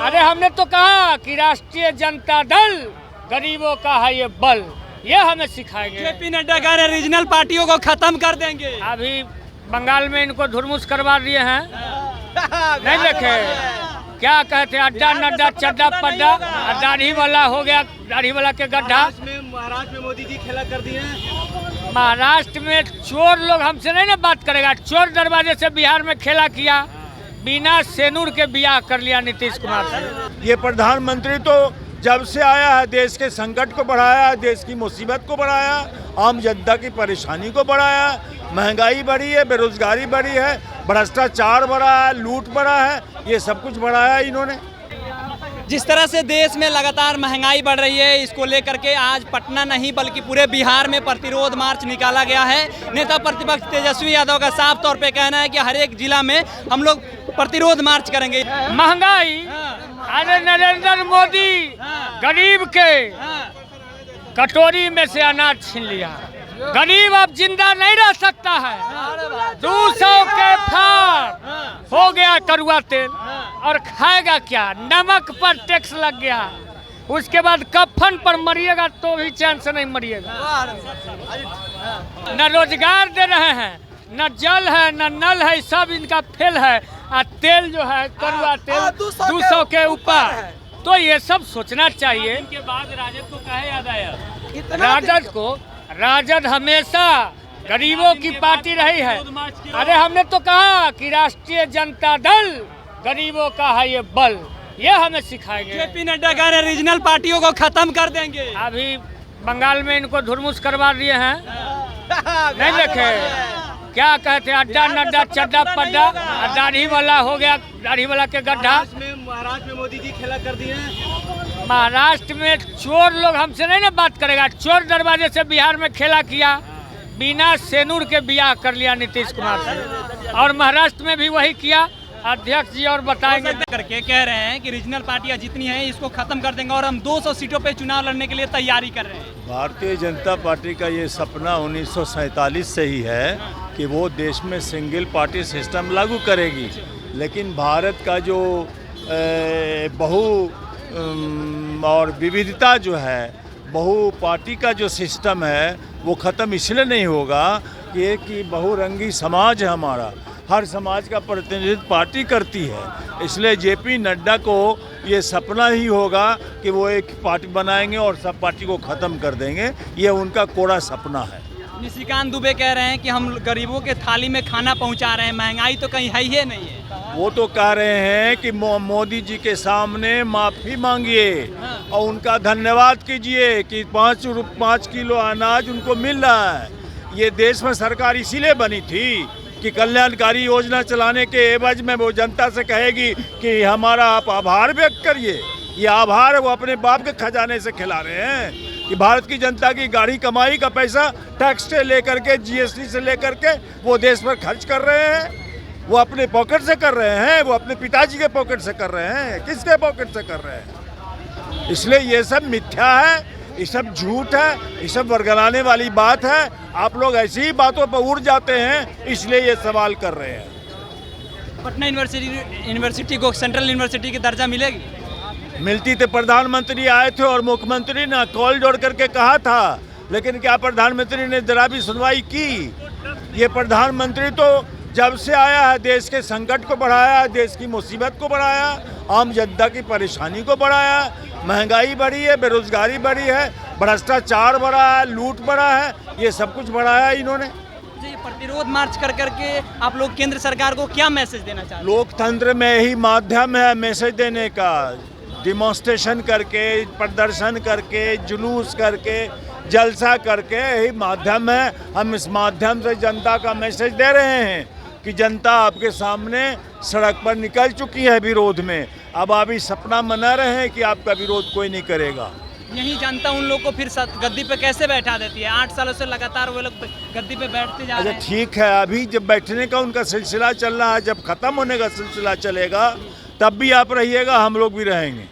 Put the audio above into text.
अरे हमने तो कहा कि राष्ट्रीय जनता दल गरीबों का है ये बल, ये हमें सिखाएंगे। जेपी नड्डा कह रहे हैं रीजनल पार्टियों को खत्म कर देंगे। अभी बंगाल में इनको धुरमुस करवा दिए हैं, नहीं देखे क्या कहते हैं, अड्डा नड्डा चड्डा पड्डा, दाढ़ी वाला हो गया, दाढ़ी वाला के गड्ढा। महाराष्ट्र में मोदी जी खेला कर दिए हैं। महाराष्ट्र में चोर लोग हमसे नहीं ना बात करेगा। चोर दरवाजे से बिहार में खेला किया, बिना सेनूर के बियाह कर लिया नीतीश कुमार से। ये प्रधानमंत्री तो जब से आया है देश के संकट को बढ़ाया, देश की मुसीबत को बढ़ाया, आम जनता की परेशानी को बढ़ाया। महंगाई बढ़ी है, बेरोजगारी बढ़ी है, भ्रष्टाचार बढ़ा है, लूट बढ़ा है, ये सब कुछ बढ़ाया इन्होंने। जिस तरह से देश में लगातार महंगाई बढ़ रही है, इसको लेकर के आज पटना नहीं बल्कि पूरे बिहार में प्रतिरोध मार्च निकाला गया है। नेता प्रतिपक्ष तेजस्वी यादव का साफ तौर पे कहना है कि हर एक जिला में हम लोग प्रतिरोध मार्च करेंगे। महंगाई, अरे नरेंद्र मोदी गरीब के कटोरी में से अनाज छीन लिया। गरीब अब जिंदा नहीं रह सकता है। 200 के फार हो गया कड़वा तेल, और खाएगा क्या? नमक पर टैक्स लग गया। उसके बाद कफन पर मरिएगा तो भी चैन से नहीं मरिएगा। न रोजगार दे रहे हैं, न जल है, न नल है, सब इनका फेल है। और तेल जो है कड़वा तेल 200 के ऊपर। तो ये सब सोचना चाहिए। इनके बाद राजद को कहे याद आया? राजद हमेशा गरीबों की पार्टी रही है। अरे हमने तो कहा कि राष्ट्रीय जनता दल गरीबों का है ये बल, ये हमें सिखाएंगे। जेपी नड्डा कह रहे हैं रीजनल पार्टियों को खत्म कर देंगे। अभी बंगाल में इनको धुरमुस करवा दिए हैं, नहीं देखे क्या कहते हैं, अड्डा नड्डा चड्डा पड्डा, दाढ़ी वाला हो गया, दाढ़ी वाला के गड्ढा। महाराष्ट्र में मोदी जी खेला कर दिए हैं। महाराष्ट्र में चोर लोग हमसे नहीं ना बात करेगा। चोर दरवाजे से बिहार में खेला किया, बिना सेनूर के बियाह कर लिया नीतीश कुमार से। और महाराष्ट्र में भी वही किया। अध्यक्ष जी और बताएंगे। करके कह रहे हैं कि रीजनल पार्टियां जितनी हैं इसको खत्म कर देंगे और हम 200 सीटों पे चुनाव लड़ने के लिए तैयारी कर रहे हैं। भारतीय जनता पार्टी का ये सपना 1947 से ही है कि वो देश में सिंगल पार्टी सिस्टम लागू करेगी। लेकिन भारत का जो बहु और विविधता जो है, बहु पार्टी का जो सिस्टम है, वो ख़त्म इसलिए नहीं होगा कि बहुरंगी समाज है हमारा। हर समाज का प्रतिनिधित्व पार्टी करती है। इसलिए जेपी नड्डा को ये सपना ही होगा कि वो एक पार्टी बनाएंगे और सब पार्टी को ख़त्म कर देंगे। ये उनका कोरा सपना है। निशिकांत दुबे कह रहे हैं कि हम गरीबों के थाली में खाना पहुंचा रहे हैं, महंगाई तो कहीं है ही नहीं है। वो तो कह रहे हैं कि मोदी जी के सामने माफ़ी मांगिए और उनका धन्यवाद कीजिए कि 5 किलो अनाज उनको मिल रहा है। ये देश में सरकार इसीलिए बनी थी कि कल्याणकारी योजना चलाने के एवज में वो जनता से कहेगी कि हमारा आप आभार व्यक्त करिए। ये आभार वो अपने बाप के खजाने से खिला रहे हैं कि भारत की जनता की गाढ़ी कमाई का पैसा टैक्स से लेकर के, जीएसटी से लेकर के वो देश पर खर्च कर रहे हैं। वो अपने पॉकेट से कर रहे हैं, वो अपने पिताजी के पॉकेट से कर रहे हैं, किसके पॉकेट से कर रहे हैं। इसलिए ये सब मिथ्या है, ये सब झूठ है, ये सब वर्गलाने वाली बात है। आप लोग ऐसी ही बातों पर उड़ जाते हैं, इसलिए ये सवाल कर रहे हैं। पटना यूनिवर्सिटी को सेंट्रल यूनिवर्सिटी की दर्जा मिलेगी? मिलती तो प्रधानमंत्री आए थे और मुख्यमंत्री ने कॉल जोड़ करके कहा था, लेकिन क्या प्रधानमंत्री ने जरा भी सुनवाई की? ये प्रधानमंत्री तो जब से आया है देश के संकट को बढ़ाया, देश की मुसीबत को बढ़ाया, आम जनता की परेशानी को बढ़ाया। महंगाई बढ़ी है, बेरोजगारी बढ़ी है, भ्रष्टाचार बढ़ा है, लूट बढ़ा है, ये सब कुछ बढ़ाया इन्होंने। जी, प्रतिरोध मार्च कर करके आप लोग केंद्र सरकार को क्या मैसेज देना चाहते हैं? लोकतंत्र में यही माध्यम है मैसेज देने का। डिमॉन्स्ट्रेशन करके, प्रदर्शन करके, जुलूस करके, जलसा करके यही माध्यम है। हम इस माध्यम से जनता का मैसेज दे रहे हैं कि जनता आपके सामने सड़क पर निकल चुकी है विरोध में। अब आप इस सपना मना रहे हैं कि आपका विरोध कोई नहीं करेगा। यही जनता उन लोग को फिर गद्दी पे कैसे बैठा देती है? 8 सालों से लगातार वो लोग गद्दी पे बैठते जा रहे हैं। ठीक है, अभी जब बैठने का उनका सिलसिला चल रहा है, जब खत्म होने का सिलसिला चलेगा तब भी आप रहिएगा, हम लोग भी रहेंगे।